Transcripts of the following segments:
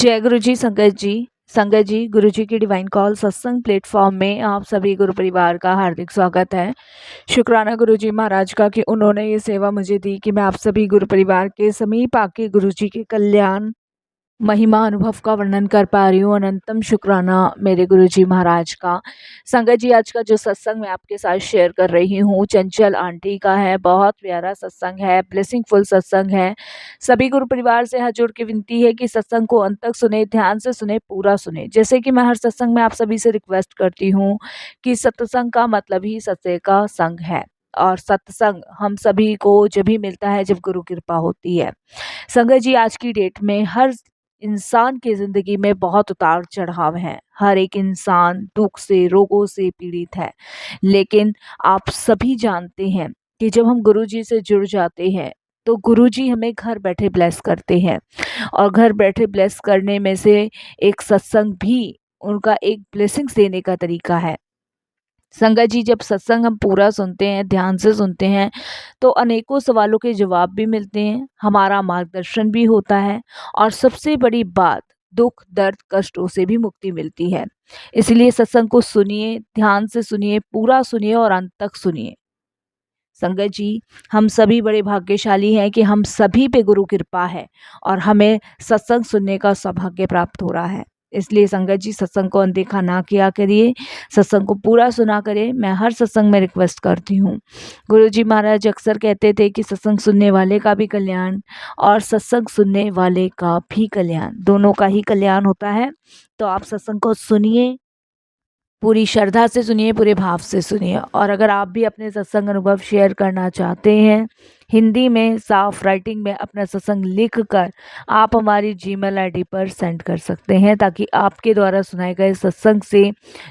जय गुरु जी संगत जी। संगत जी, गुरु जी की डिवाइन कॉल सत्संग प्लेटफॉर्म में आप सभी गुरु परिवार का हार्दिक स्वागत है। शुक्राना गुरु जी महाराज का कि उन्होंने ये सेवा मुझे दी कि मैं आप सभी गुरु परिवार के समीप आके गुरु जी के कल्याण महिमा अनुभव का वर्णन कर पा रही हूँ। अनंतम शुक्राना मेरे गुरुजी महाराज का। संगत जी, आज का जो सत्संग मैं आपके साथ शेयर कर रही हूँ चंचल आंटी का है। बहुत प्यारा सत्संग है, ब्लेसिंगफुल सत्संग है। सभी गुरु परिवार से हाथ जोड़ के विनती है कि सत्संग को अंत तक सुने, ध्यान से सुने, पूरा सुने। जैसे कि मैं हर सत्संग में आप सभी से रिक्वेस्ट करती हूँ कि सत्संग का मतलब ही सत्य का संग है, और सत्संग हम सभी को जब भी मिलता है जब गुरु कृपा होती है। संगत जी, आज की डेट में हर इंसान की जिंदगी में बहुत उतार चढ़ाव है। हर एक इंसान दुख से, रोगों से पीड़ित है। लेकिन आप सभी जानते हैं कि जब हम गुरुजी से जुड़ जाते हैं तो गुरुजी हमें घर बैठे ब्लेस करते हैं, और घर बैठे ब्लेस करने में से एक सत्संग भी उनका एक ब्लेसिंग्स देने का तरीका है। संगत जी, जब सत्संग हम पूरा सुनते हैं, ध्यान से सुनते हैं, तो अनेकों सवालों के जवाब भी मिलते हैं, हमारा मार्गदर्शन भी होता है, और सबसे बड़ी बात, दुख दर्द कष्टों से भी मुक्ति मिलती है। इसलिए सत्संग को सुनिए, ध्यान से सुनिए, पूरा सुनिए और अंत तक सुनिए। संगत जी, हम सभी बड़े भाग्यशाली हैं कि हम सभी पे गुरु कृपा है और हमें सत्संग सुनने का सौभाग्य प्राप्त हो रहा है। इसलिए संगत जी, सत्संग को अनदेखा ना किया करिए, सत्संग को पूरा सुना करिए। मैं हर सत्संग में रिक्वेस्ट करती हूँ। गुरु जी महाराज अक्सर कहते थे कि सत्संग सुनने वाले का भी कल्याण और सत्संग सुनने वाले का भी कल्याण, दोनों का ही कल्याण होता है। तो आप सत्संग को सुनिए, पूरी श्रद्धा से सुनिए, पूरे भाव से सुनिए। और अगर आप भी अपने सत्संग अनुभव शेयर करना चाहते हैं, हिंदी में साफ राइटिंग में अपना सत्संग लिख कर आप हमारी जीमेल आईडी पर सेंड कर सकते हैं, ताकि आपके द्वारा सुनाए गए सत्संग से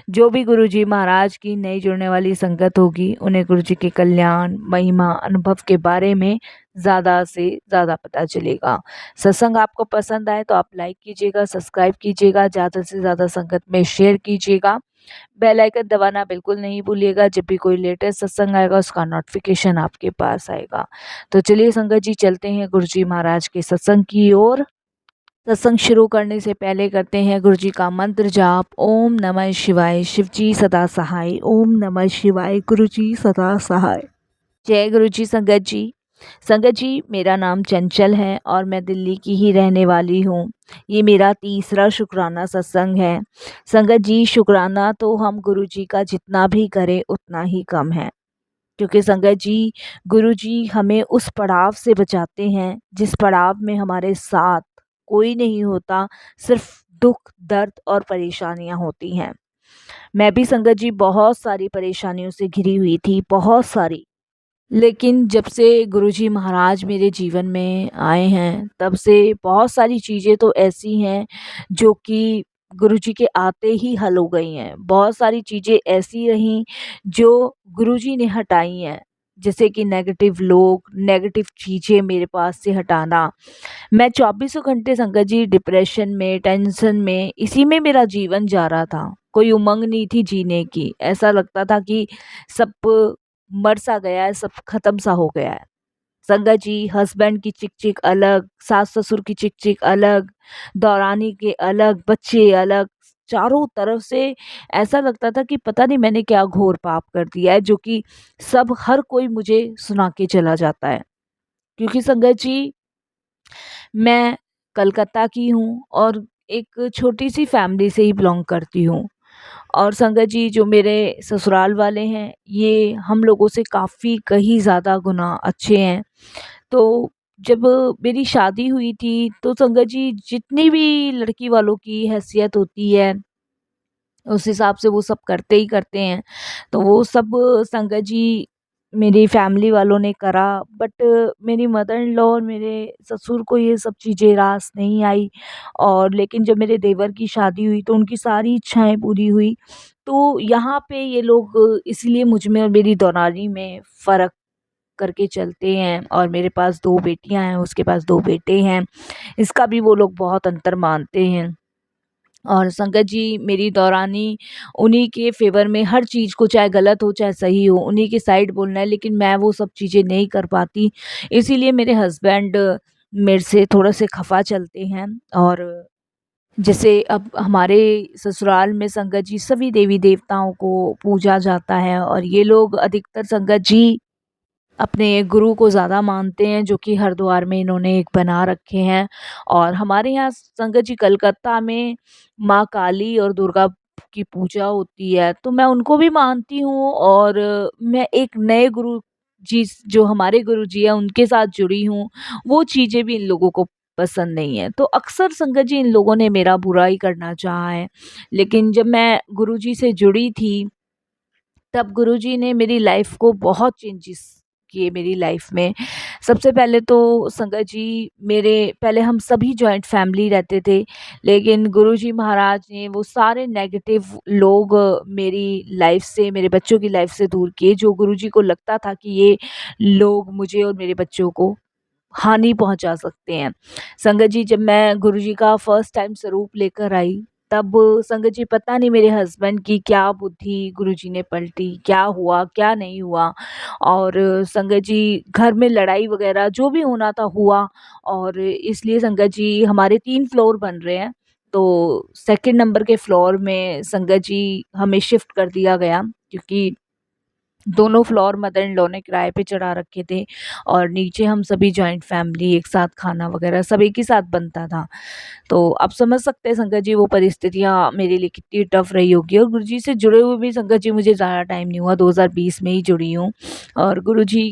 जो भी गुरु जी महाराज की नई जुड़ने वाली संगत होगी, उन्हें गुरु जी के कल्याण महिमा अनुभव के बारे में ज़्यादा से ज़्यादा पता चलेगा। सत्संग आपको पसंद आए तो आप लाइक कीजिएगा, सब्सक्राइब कीजिएगा, ज़्यादा से ज़्यादा संगत में शेयर कीजिएगा। बेल आइकन दबाना बिल्कुल नहीं भूलिएगा। जब भी कोई लेटेस्ट सत्संग आएगा उसका नोटिफिकेशन आपके पास आएगा। तो चलिए संगत जी, चलते हैं गुरु जी महाराज के सत्संग की ओर। सत्संग शुरू करने से पहले करते हैं गुरु जी का मंत्र जाप। ओम नमः शिवाय, शिव जी सदा सहाय। ओम नमः शिवाय, गुरु जी सदा सहाय। जय गुरु जी संगत जी। संगत जी, मेरा नाम चंचल है और मैं दिल्ली की ही रहने वाली हूँ। ये मेरा तीसरा शुक्राना सत्संग है। संगत जी, शुक्राना तो हम गुरु जी का जितना भी करें उतना ही कम है, क्योंकि संगत जी, गुरु जी हमें उस पड़ाव से बचाते हैं जिस पड़ाव में हमारे साथ कोई नहीं होता, सिर्फ दुख दर्द और परेशानियां होती हैं। मैं भी संगत जी बहुत सारी परेशानियों से घिरी हुई थी, बहुत सारी। लेकिन जब से गुरुजी महाराज मेरे जीवन में आए हैं, तब से बहुत सारी चीज़ें तो ऐसी हैं जो कि गुरुजी के आते ही हल हो गई हैं। बहुत सारी चीज़ें ऐसी रहीं जो गुरुजी ने हटाई हैं, जैसे कि नेगेटिव लोग, नेगेटिव चीज़ें मेरे पास से हटाना। मैं चौबीसों घंटे संगत जी डिप्रेशन में, टेंशन में, इसी में मेरा जीवन जा रहा था। कोई उमंग नहीं थी जीने की। ऐसा लगता था कि सब मर सा गया है, सब खत्म सा हो गया है। संगत जी, हस्बैंड की चिक चिक अलग, सास ससुर की चिक चिक अलग, दौरानी के अलग, बच्चे अलग, चारों तरफ से ऐसा लगता था कि पता नहीं मैंने क्या घोर पाप कर दिया है, जो कि सब हर कोई मुझे सुना के चला जाता है। क्योंकि संगत जी, मैं कलकत्ता की हूँ और एक छोटी सी फैमिली से ही बिलोंग करती हूँ। और संगत जी, जो मेरे ससुराल वाले हैं, ये हम लोगों से काफ़ी कहीं ज़्यादा गुना अच्छे हैं। तो जब मेरी शादी हुई थी तो संगत जी, जितनी भी लड़की वालों की हैसियत होती है उस हिसाब से वो सब करते ही करते हैं। तो वो सब संगत जी मेरी फैमिली वालों ने करा, बट मेरी मदर इन लॉ और मेरे ससुर को ये सब चीज़ें रास नहीं आई। और लेकिन जब मेरे देवर की शादी हुई तो उनकी सारी इच्छाएं पूरी हुई। तो यहाँ पे ये लोग इसलिए मुझ में और मेरी दौरानी में फ़र्क करके चलते हैं, और मेरे पास 2 बेटियां हैं, उसके पास 2 बेटे हैं, इसका भी वो लोग बहुत अंतर मानते हैं। और संगत जी, मेरी दौरानी उन्हीं के फ़ेवर में हर चीज़ को, चाहे गलत हो चाहे सही हो, उन्हीं की साइड बोलना है, लेकिन मैं वो सब चीज़ें नहीं कर पाती। इसीलिए मेरे हस्बैंड मेरे से थोड़ा से खफ़ा चलते हैं। और जैसे अब हमारे ससुराल में संगत जी सभी देवी देवताओं को पूजा जाता है और ये लोग अधिकतर संगत जी अपने गुरु को ज़्यादा मानते हैं, जो कि हरिद्वार में इन्होंने एक बना रखे हैं। और हमारे यहाँ संगत जी कलकत्ता में माँ काली और दुर्गा की पूजा होती है, तो मैं उनको भी मानती हूँ और मैं एक नए गुरु जी जो हमारे गुरु जी हैं उनके साथ जुड़ी हूँ, वो चीज़ें भी इन लोगों को पसंद नहीं है। तो अक्सर संगत जी इन लोगों ने मेरा बुरा ही करना चाहा है। लेकिन जब मैं गुरु जी से जुड़ी थी तब गुरुजी ने मेरी लाइफ को बहुत चेंजेस किए मेरी लाइफ में। सबसे पहले तो संगत जी मेरे पहले हम सभी जॉइंट फैमिली रहते थे, लेकिन गुरुजी महाराज ने वो सारे नेगेटिव लोग मेरी लाइफ से, मेरे बच्चों की लाइफ से दूर किए, जो गुरुजी को लगता था कि ये लोग मुझे और मेरे बच्चों को हानि पहुँचा सकते हैं। संगत जी जब मैं गुरुजी का फर्स्ट टाइम स्वरूप लेकर आई, तब संगत जी पता नहीं मेरे हस्बैंड की क्या बुद्धि गुरुजी ने पलटी, क्या हुआ, क्या नहीं हुआ। और संगत जी घर में लड़ाई वग़ैरह जो भी होना था हुआ और इसलिए संगत जी हमारे 3 फ्लोर बन रहे हैं, तो सेकंड नंबर के फ्लोर में संगत जी हमें शिफ्ट कर दिया गया, क्योंकि दोनों फ्लोर मदर इन लॉ ने किराए पे चढ़ा रखे थे और नीचे हम सभी जॉइंट फैमिली एक साथ खाना वगैरह सब एक ही साथ बनता था। तो आप समझ सकते हैं संगत जी वो परिस्थितियाँ मेरे लिए कितनी टफ रही होगी। और गुरुजी से जुड़े हुए भी संगत जी मुझे ज़्यादा टाइम नहीं हुआ, 2020 में ही जुड़ी हूँ। और गुरुजी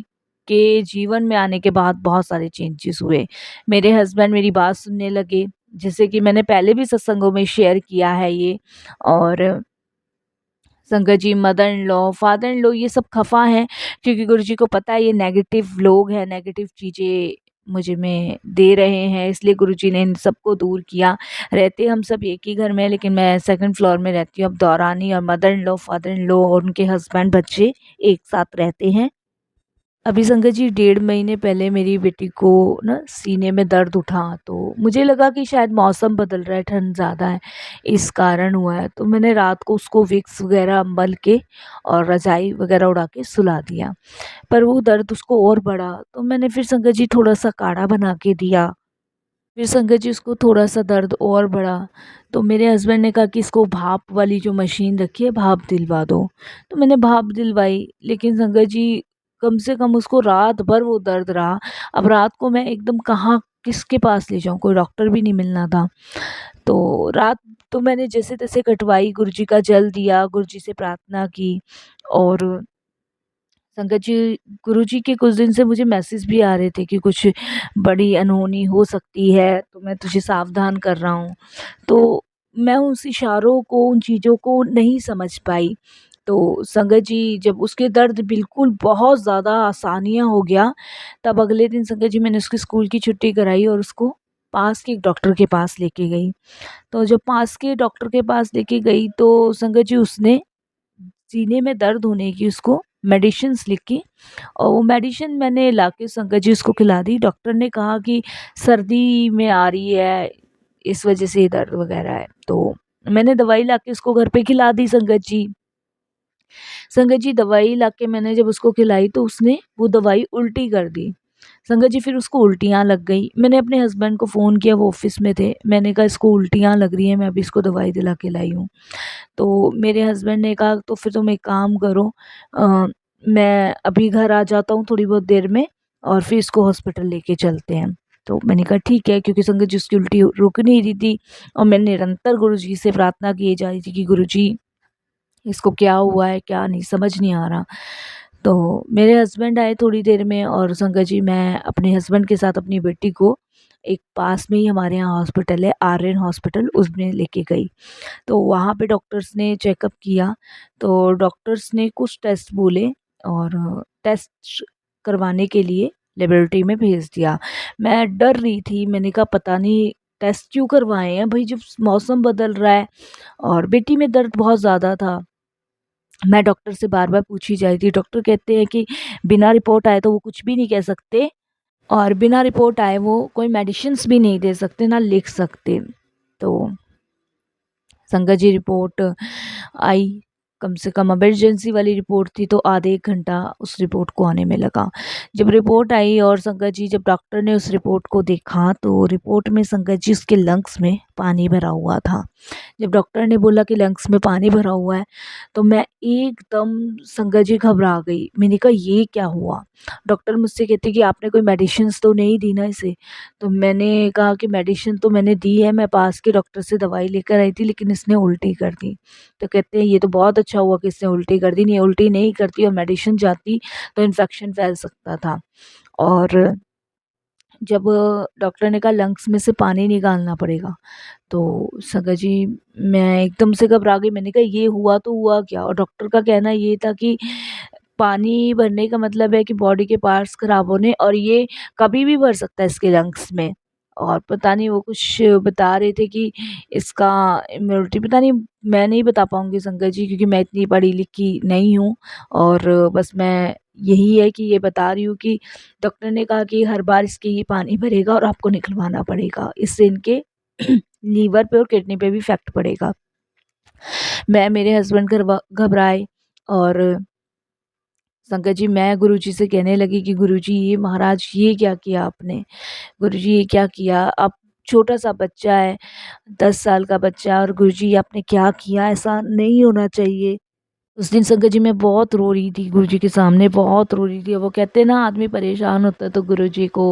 के जीवन में आने के बाद बहुत सारे चेंजेस हुए। मेरे हस्बैंड मेरी बात सुनने लगे, जैसे कि मैंने पहले भी सत्संगों में शेयर किया है ये। और Sangat ji mother in law, father in law ये सब खफ़ा हैं, क्योंकि गुरुजी को पता है ये नेगेटिव लोग हैं, नेगेटिव चीज़ें मुझ में दे रहे हैं, इसलिए गुरुजी ने इन सबको दूर किया। रहते हम सब एक ही घर में हैं, लेकिन मैं सेकंड फ्लोर में रहती हूँ। अब दौरानी और mother in law, father in law और उनके हस्बैंड, बच्चे एक साथ रहते हैं। अभी संगत जी 1.5 महीने पहले मेरी बेटी को ना सीने में दर्द उठा, तो मुझे लगा कि शायद मौसम बदल रहा है, ठंड ज़्यादा है, इस कारण हुआ है। तो मैंने रात को उसको विक्स वगैरह मल के और रज़ाई वगैरह उड़ा के सुला दिया। पर वो दर्द उसको और बढ़ा, तो मैंने फिर संगत जी थोड़ा-सा काढ़ा बना के दिया। फिर संगत जी उसको थोड़ा-सा दर्द और बढ़ा, तो मेरे हस्बैंड ने कहा कि इसको भाप वाली जो मशीन रखी है, भाप दिलवा दो। तो मैंने भाप दिलवाई, लेकिन संगत जी कम से कम उसको रात भर वो दर्द रहा। अब रात को मैं एकदम कहाँ किसके पास ले जाऊँ, कोई डॉक्टर भी नहीं मिलना था। तो रात तो मैंने जैसे-तैसे कटवाई, गुरुजी का जल दिया, गुरुजी से प्रार्थना की। और संगत जी गुरुजी के कुछ दिन से मुझे मैसेज भी आ रहे थे कि कुछ बड़ी अनहोनी हो सकती है, तो मैं तुझे सावधान कर रहा हूँ। तो मैं उस इशारों को, उन चीज़ों को नहीं समझ पाई। तो संगत जी जब उसके दर्द बिल्कुल बहुत ज़्यादा आसानियाँ हो गया, तब अगले दिन संगत जी मैंने उसकी स्कूल की छुट्टी कराई और उसको पास के एक डॉक्टर के पास लेके गई। तो जब पास के डॉक्टर के पास लेके गई, तो संगत जी उसने सीने में दर्द होने की उसको मेडिसिन्स लिखी और वो मेडिसिन मैंने लाके संगत जी उसको खिला दी। डॉक्टर ने कहा कि सर्दी में आ रही है, इस वज़ह से ये दर्द वग़ैरह है। तो मैंने दवाई लाके उसको घर पे खिला दी संगत जी। संगत जी दवाई लाके मैंने जब उसको खिलाई, तो उसने वो दवाई उल्टी कर दी। संगत जी फिर उसको उल्टियाँ लग गई। मैंने अपने हस्बैंड को फ़ोन किया, वो ऑफ़िस में थे। मैंने कहा इसको उल्टियाँ लग रही हैं, मैं अभी इसको दवाई दिला के लाई हूँ। तो मेरे हस्बैंड ने कहा तो फिर तुम एक काम करो, मैं अभी घर आ जाता हूँ थोड़ी बहुत देर में और फिर इसको हॉस्पिटल लेके चलते हैं। तो मैंने कहा ठीक है, क्योंकि संगत जी उसकी उल्टी रुक नहीं रही थी और मैं निरंतर गुरुजी से प्रार्थना किए जा रही थी कि गुरुजी इसको क्या हुआ है, क्या नहीं समझ नहीं आ रहा। तो मेरे हस्बैंड आए थोड़ी देर में और संगत जी मैं अपने हस्बैंड के साथ अपनी बेटी को एक पास में ही हमारे यहाँ हॉस्पिटल है, आर्यन हॉस्पिटल, उसमें लेके गई। तो वहाँ पे डॉक्टर्स ने चेकअप किया, तो डॉक्टर्स ने कुछ टेस्ट बोले और टेस्ट करवाने के लिए लेबोरेटरी में भेज दिया। मैं डर रही थी, मैंने कहा पता नहीं टेस्ट क्यों करवाए हैं भई, जब मौसम बदल रहा है और बेटी में दर्द बहुत ज़्यादा था। मैं डॉक्टर से बार-बार पूछी जा रही थी, डॉक्टर कहते हैं कि बिना रिपोर्ट आए तो वो कुछ भी नहीं कह सकते और बिना रिपोर्ट आए वो कोई मेडिसिन्स भी नहीं दे सकते, ना लिख सकते। तो संगत जी रिपोर्ट आई, कम से कम इमरजेंसी वाली रिपोर्ट थी तो आधे 1 घंटा उस रिपोर्ट को आने में लगा। जब रिपोर्ट आई और संगत जी जब डॉक्टर ने उस रिपोर्ट को देखा तो रिपोर्ट में संगत जी उसके लंग्स में पानी भरा हुआ था। जब डॉक्टर ने बोला कि लंग्स में पानी भरा हुआ है तो मैं एकदम संगत जी घबरा गई। मैंने कहा ये क्या हुआ? डॉक्टर मुझसे कहते कि आपने कोई मेडिसिन्स तो नहीं दी ना इसे? तो मैंने कहा कि मेडिसिन तो मैंने दी है, मैं पास के डॉक्टर से दवाई लेकर आई थी लेकिन इसने उल्टी कर दी। तो कहते हैं ये तो बहुत अच्छा हुआ कि इसने उल्टी कर दी, नहीं उल्टी नहीं करती और मेडिसिन जाती तो इन्फेक्शन फैल सकता था। और जब डॉक्टर ने कहा लंग्स में से पानी निकालना पड़ेगा तो संगत जी मैं एकदम से घबरा गई। मैंने कहा ये हुआ तो हुआ क्या? और डॉक्टर का कहना ये था कि पानी भरने का मतलब है कि बॉडी के पार्ट्स खराब होने और ये कभी भी भर सकता है इसके लंग्स में। और पता नहीं वो कुछ बता रहे थे कि इसका इम्यूनिटी पता नहीं, मैं नहीं बता पाऊँगी संगत जी क्योंकि मैं इतनी पढ़ी लिखी नहीं हूँ। और बस मैं यही है कि ये बता रही हूँ कि डॉक्टर ने कहा कि हर बार इसके ये पानी भरेगा और आपको निकलवाना पड़ेगा। इससे इनके लीवर पे और किडनी पे भी इफ़ेक्ट पड़ेगा। मैं मेरे हस्बैंड घबराए और संगत जी मैं गुरुजी से कहने लगी कि गुरुजी ये महाराज ये क्या किया आपने? गुरुजी ये क्या किया? आप छोटा-सा बच्चा है, 10 साल का बच्चा और गुरुजी आपने क्या किया? ऐसा नहीं होना चाहिए। उस दिन संगत जी मैं बहुत रो रही थी गुरुजी के सामने, बहुत रो रही थी। और वो कहते हैं ना आदमी परेशान होता है तो गुरुजी को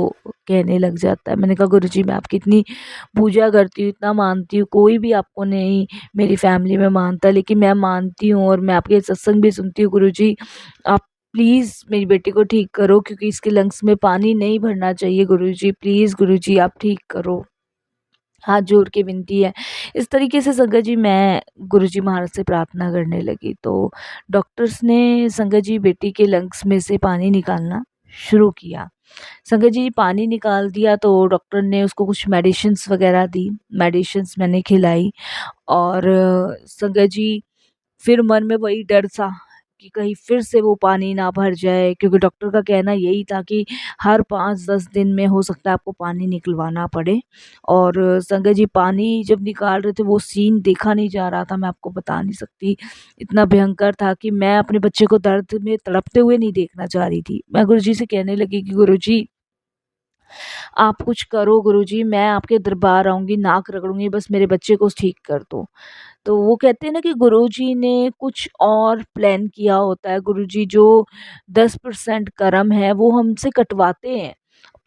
कहने लग जाता है। मैंने कहा गुरुजी मैं आपकी इतनी पूजा करती हूँ, इतना मानती हूँ, कोई भी आपको नहीं मेरी फैमिली में मानता लेकिन मैं मानती हूँ और मैं आपके सत्संग भी सुनती हूँ गुरुजी। आप प्लीज़ मेरी बेटी को ठीक करो क्योंकि इसके लंग्स में पानी नहीं भरना चाहिए गुरुजी, प्लीज़ गुरुजी आप ठीक करो। हाथ जोड़ के विनती है। इस तरीके से संगत जी मैं गुरुजी महाराज से प्रार्थना करने लगी तो डॉक्टर्स ने संगत जी बेटी के लंग्स में से पानी निकालना शुरू किया। संगत जी पानी निकाल दिया तो डॉक्टर ने उसको कुछ मेडिसिन्स वग़ैरह दी, मेडिसिन्स मैंने खिलाई। और संगत जी फिर मन में वही डर सा कि कहीं फिर से वो पानी ना भर जाए क्योंकि डॉक्टर का कहना यही था कि हर 5-10 दिन में हो सकता है आपको पानी निकलवाना पड़े। और संगत जी पानी जब निकाल रहे थे वो सीन देखा नहीं जा रहा था, मैं आपको बता नहीं सकती। इतना भयंकर था कि मैं अपने बच्चे को दर्द में तड़पते हुए नहीं देखना चाह रही थी। मैं गुरुजी से कहने लगी कि गुरुजी आप कुछ करो गुरुजी, मैं आपके दरबार आऊँगी, नाक रगड़ूँगी, बस मेरे बच्चे को ठीक कर दो। तो वो कहते हैं ना कि गुरुजी ने कुछ और प्लान किया होता है। गुरुजी जो 10% कर्म है वो हमसे कटवाते हैं,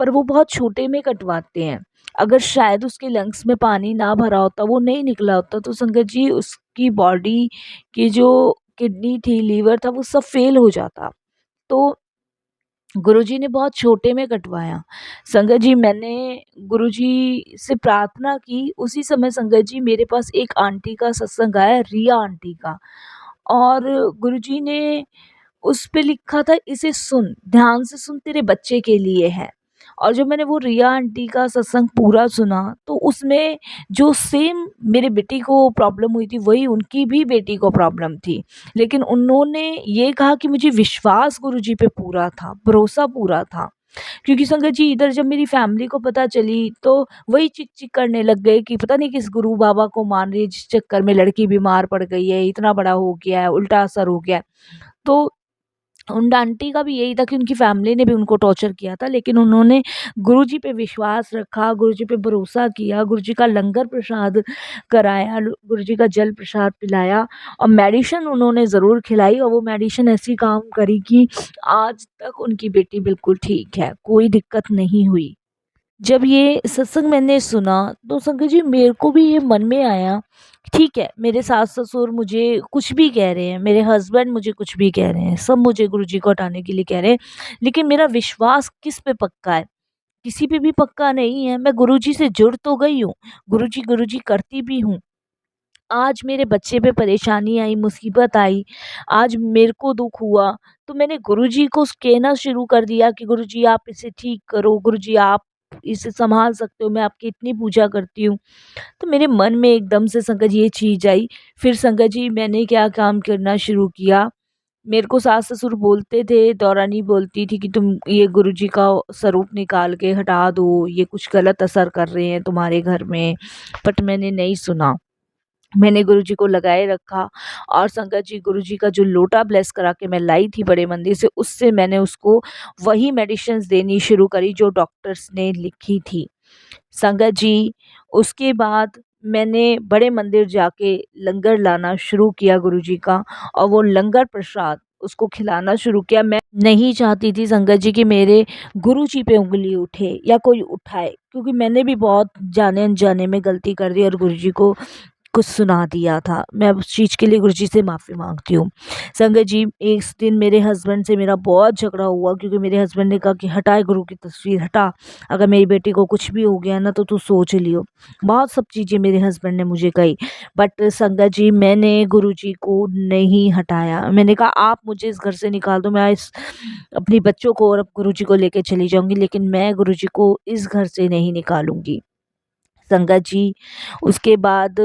पर वो बहुत छोटे में कटवाते हैं। अगर शायद उसके लंग्स में पानी ना भरा होता, वो नहीं निकला होता तो संगत जी उसकी बॉडी की जो किडनी थी, लीवर था वो सब फ़ेल हो जाता। तो गुरुजी ने बहुत छोटे में कटवाया। संगत जी मैंने गुरुजी से प्रार्थना की, उसी समय संगत जी मेरे पास एक आंटी का सत्संग आया, रिया आंटी का। और गुरुजी ने उस पे लिखा था इसे सुन, ध्यान से सुन तेरे बच्चे के लिए है। और जब मैंने वो रिया आंटी का सत्संग पूरा सुना तो उसमें जो सेम मेरे बेटी को प्रॉब्लम हुई थी वही उनकी भी बेटी को प्रॉब्लम थी। लेकिन उन्होंने ये कहा कि मुझे विश्वास गुरुजी पे पूरा था, भरोसा पूरा था। क्योंकि संगत जी इधर जब मेरी फैमिली को पता चली तो वही चिक-चिक करने लग गए कि पता नहीं किस गुरु बाबा को मान रही है जिस चक्कर में लड़की बीमार पड़ गई है, इतना बड़ा हो गया है, उल्टा असर हो गया है। तो उन आंटी का भी यही था कि उनकी फैमिली ने भी उनको टॉर्चर किया था लेकिन उन्होंने गुरुजी पे विश्वास रखा, गुरुजी पे भरोसा किया, गुरुजी का लंगर प्रसाद कराया, गुरुजी का जल प्रसाद पिलाया और मेडिसिन उन्होंने ज़रूर खिलाई और वो मेडिसिन ऐसी काम करी कि आज तक उनकी बेटी बिल्कुल ठीक है, कोई दिक्कत नहीं हुई। जब ये सत्संग मैंने सुना तो संगत जी मेरे को भी ये मन में आया, ठीक है मेरे सास-ससुर मुझे कुछ भी कह रहे हैं, मेरे हस्बैंड मुझे कुछ भी कह रहे हैं, सब मुझे गुरुजी को हटाने के लिए कह रहे हैं, लेकिन मेरा विश्वास किस पे पक्का है? किसी पे भी पक्का नहीं है। मैं गुरुजी से जुड़ तो गई हूँ, गुरुजी, गुरुजी करती भी हूँ। आज मेरे बच्चे पे परेशानी आई, मुसीबत आई, आज मेरे को दुःख हुआ, तो मैंने गुरुजी को कहना शुरू कर दिया कि गुरुजी आप इसे ठीक करो, गुरुजी आप इसे सँभाल सकते हो, मैं आपकी इतनी पूजा करती हूँ। तो मेरे मन में एकदम से संगत जी ये चीज़ आई। फिर संगत जी मैंने क्या काम करना शुरू किया, मेरे को सास-ससुर बोलते थे, दौरानी बोलती थी कि तुम ये गुरुजी का स्वरूप निकाल के हटा दो, ये कुछ गलत असर कर रहे हैं तुम्हारे घर में, बट मैंने नहीं सुना। मैंने गुरुजी को लगाए रखा और संगत जी गुरुजी का जो लोटा ब्लेस करा के मैं लाई थी बड़े मंदिर से, उससे मैंने उसको वही मेडिसिन्स देनी शुरू करी जो डॉक्टर्स ने लिखी थी। संगत जी, उसके बाद मैंने बड़े मंदिर जाके लंगर लाना शुरू किया गुरुजी का, और वो लंगर प्रसाद उसको खिलाना शुरू किया। मैं नहीं चाहती थी संगत जी कि मेरे गुरुजी पे उँगली उठे या कोई उठाए, क्योंकि मैंने भी बहुत जाने-अनजाने में गलती कर दी और गुरुजी को कुछ सुना दिया था। मैं उस चीज़ के लिए गुरुजी से माफ़ी माँगती हूँ। संगत जी, एक दिन मेरे हस्बैंड से मेरा बहुत झगड़ा हुआ, क्योंकि मेरे हस्बैंड ने कहा कि हटा गुरु की तस्वीर हटा, अगर मेरी बेटी को कुछ भी हो गया ना तो तू सोच लियो। बहुत सब चीज़ें मेरे हस्बैंड ने मुझे कही, बट संगत जी मैंने गुरुजी को नहीं हटाया। मैंने कहा आप मुझे इस घर से निकाल दो, मैं इस अपने बच्चों को और अब गुरुजी को लेके चली जाऊँगी, लेकिन मैं गुरुजी को इस घर से नहीं निकालूँगी। संगत जी, उसके बाद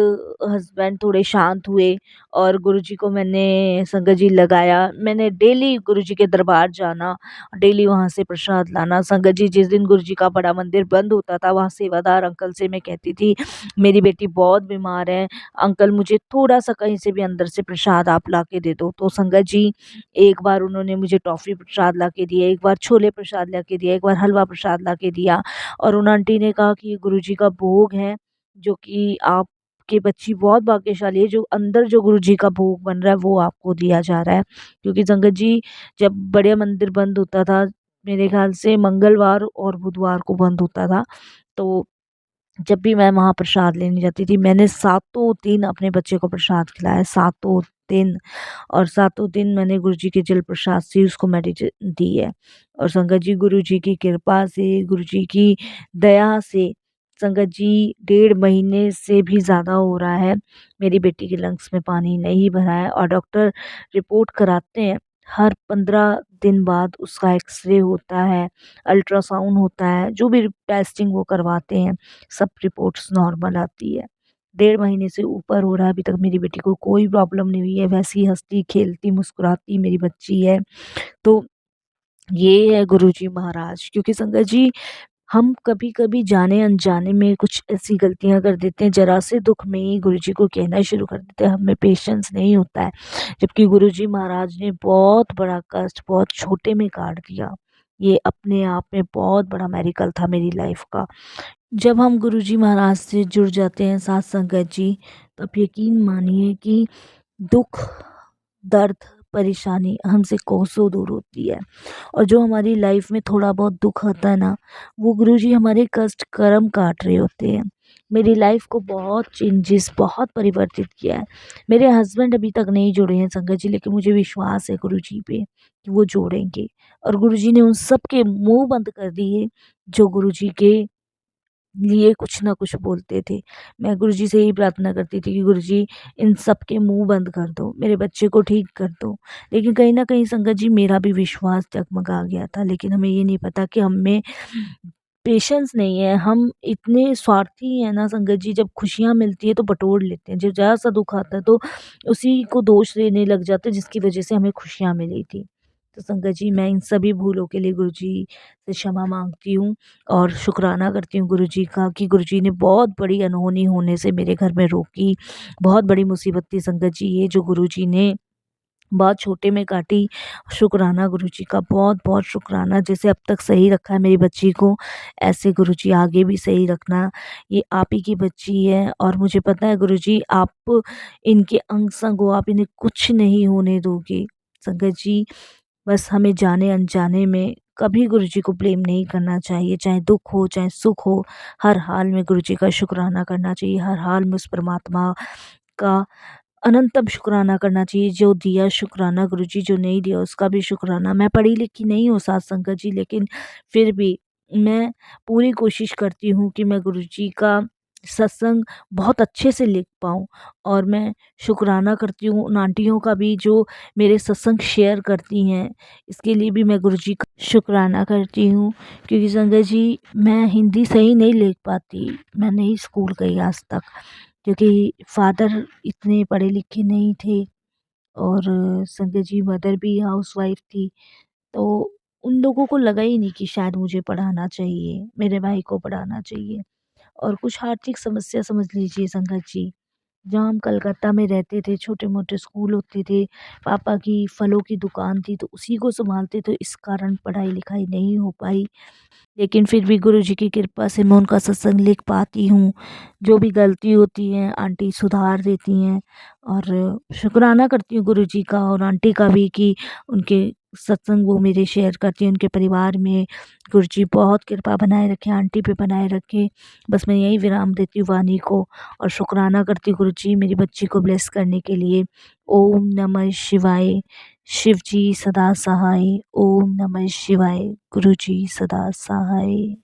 हस्बैंड थोड़े शांत हुए और गुरुजी को मैंने संगत जी लगाया। मैंने डेली गुरुजी के दरबार जाना, डेली वहाँ से प्रसाद लाना। संगत जी, जिस दिन गुरुजी का बड़ा मंदिर बंद होता था, वहाँ सेवादार अंकल से मैं कहती थी, मेरी बेटी बहुत बीमार है, अंकल मुझे थोड़ा-सा कहीं से भी अंदर से प्रसाद आप ला के दे दो। तो संगत जी, एक बार उन्होंने मुझे टॉफ़ी प्रसाद ला के दिया, एक बार छोले प्रसाद ला के दिया, एक बार हलवा प्रसाद ला के दिया। और उन आंटी ने कहा कि ये गुरुजी का भोग है, जो कि आपकी बच्ची बहुत भाग्यशाली है, जो अंदर जो गुरुजी का भोग बन रहा है वो आपको दिया जा रहा है। क्योंकि संगत जी, जब बड़े मंदिर बंद होता था, मेरे ख़्याल से मंगलवार और बुधवार को बंद होता था, तो जब भी मैं वहाँ प्रसाद लेने जाती थी, मैंने सातों दिन अपने बच्चे को प्रसाद खिलाया, सातों दिन। और सातों दिन मैंने गुरुजी के जल प्रसाद से ही उसको मेडिसिन दी है। और संगत जी, गुरुजी की कृपा से, गुरुजी की दया से संगत जी 1.5 महीने से भी ज़्यादा हो रहा है, मेरी बेटी के लंग्स में पानी नहीं भरा है, और डॉक्टर रिपोर्ट कराते हैं, हर 15 दिन बाद उसका एक्स-रे होता है, अल्ट्रासाउंड होता है, जो भी टेस्टिंग वो करवाते हैं, सब रिपोर्ट्स नॉर्मल आती है। 1.5 महीने से ऊपर हो रहा है, अभी तक मेरी बेटी को कोई प्रॉब्लम नहीं हुई है, वैसी हँसती, खेलती, मुस्कुराती मेरी बच्ची है। तो ये है गुरुजी महाराज, क्योंकि संगत जी, हम कभी-कभी जाने-अनजाने में कुछ ऐसी गलतियाँ कर देते हैं, ज़रा से दुःख में ही गुरुजी को कहना शुरू कर देते हैं, हमें पेशेंस नहीं होता है। जबकि गुरुजी महाराज ने बहुत बड़ा कष्ट बहुत छोटे में काट दिया। ये अपने आप में बहुत बड़ा मिरेकल था मेरी लाइफ़ का। जब हम गुरुजी महाराज से जुड़ जाते हैं साथ संगत जी, तो आप यकीन मानिए कि दुःख, दर्द, परेशानी हमसे कोसों दूर होती है। और जो हमारी लाइफ में थोड़ा बहुत दुःख आता है ना, वो गुरुजी हमारे कष्ट कर्म काट रहे होते हैं। मेरी लाइफ को बहुत चेंजेस, बहुत परिवर्तित किया है। मेरे हस्बैंड अभी तक नहीं जुड़े हैं संगत जी, लेकिन मुझे विश्वास है गुरुजी पे कि वो जोड़ेंगे। और गुरुजी ने उन सब के मुँह बंद कर दिए जो गुरुजी के लिए कुछ ना कुछ बोलते थे। मैं गुरुजी से यही प्रार्थना करती थी कि गुरुजी, इन सब के मुँह बंद कर दो, मेरे बच्चे को ठीक कर दो। लेकिन कहीं न कहीं संगत जी, मेरा भी विश्वास डगमगा गया था, लेकिन हमें ये नहीं पता कि हम में पेशेंस नहीं है। हम इतने स्वार्थी हैं ना संगत जी, जब खुशियाँ मिलती हैं तो बटोर लेते हैं, जब ज़रा-सा दुःख आता है तो उसी को दोष देने लग जाते हैं जिसकी वज़ह से हमें खुशियाँ मिली थी। तो संगत जी, मैं इन सभी भूलों के लिए गुरुजी से क्षमा माँगती हूँ और शुक्राना करती हूँ गुरुजी का कि गुरुजी ने बहुत बड़ी अनहोनी होने से मेरे घर में रोकी। बहुत बड़ी मुसीबत थी संगत जी ये, जो गुरुजी ने बहुत छोटे में काटी। शुक्राना गुरुजी का, बहुत-बहुत शुक्राना। जैसे अब तक सही रखा है मेरी बच्ची को, ऐसे गुरुजी आगे भी सही रखना। ये आप ही की बच्ची है और मुझे पता है गुरुजी, आप इनके अंग-संग हो, आप इन्हें कुछ नहीं होने दोगे। संगत जी, बस हमें जाने-अनजाने में कभी गुरुजी को ब्लेम नहीं करना चाहिए, चाहे दुःख हो, चाहे सुख हो, हर हाल में गुरुजी का शुक्राना करना चाहिए, हर हाल में उस परमात्मा का अनंतम शुक्राना करना चाहिए। जो दिया शुक्राना गुरुजी, जो नहीं दिया उसका भी शुक्राना। मैं पढ़ी-लिखी नहीं हूँ सात संगत जी, लेकिन फिर भी मैं पूरी कोशिश करती हूँ कि मैं गुरुजी का सत्संग बहुत अच्छे से लिख पाऊँ, और मैं शुक्राना करती हूँ उन आंटियों का भी जो मेरे सत्संग शेयर करती हैं। इसके लिए भी मैं गुरुजी का शुक्राना करती हूँ, क्योंकि संगत जी, मैं हिंदी सही नहीं लिख पाती। मैं नहीं स्कूल गई आज तक, क्योंकि फादर इतने पढ़े लिखे नहीं थे, और संगत जी मदर भी हाउसवाइफ थी। तो उन लोगों को लगा ही नहीं कि शायद मुझे पढ़ाना चाहिए, मेरे भाई को पढ़ाना चाहिए। और कुछ आर्थिक समस्या समझ लीजिए संगत जी, जहाँ हम कलकत्ता में रहते थे, छोटे-मोटे स्कूल होते थे, पापा की फलों की दुकान थी, तो उसी को सँभालते थे, इस कारण पढ़ाई-लिखाई नहीं हो पाई। लेकिन फिर भी गुरुजी की कृपा से मैं उनका सत्संग लिख पाती हूँ। जो भी गलती होती है आंटी सुधार देती हैं और शुक्राना करती हूँ गुरुजी का और आंटी का भी कि उनके सत्संग वो मेरे शेयर करती हैं उनके परिवार में। गुरुजी बहुत कृपा बनाए रखें, आंटी पे बनाए रखें। बस मैं यही विराम देती हूँ वाणी को और शुक्राना करती हूँ गुरुजी मेरी बच्ची को ब्लेस करने के लिए। ओम नमः शिवाय। शिव जी सदा सहाय। ओम नमः शिवाय। गुरु जी सदा सहाय।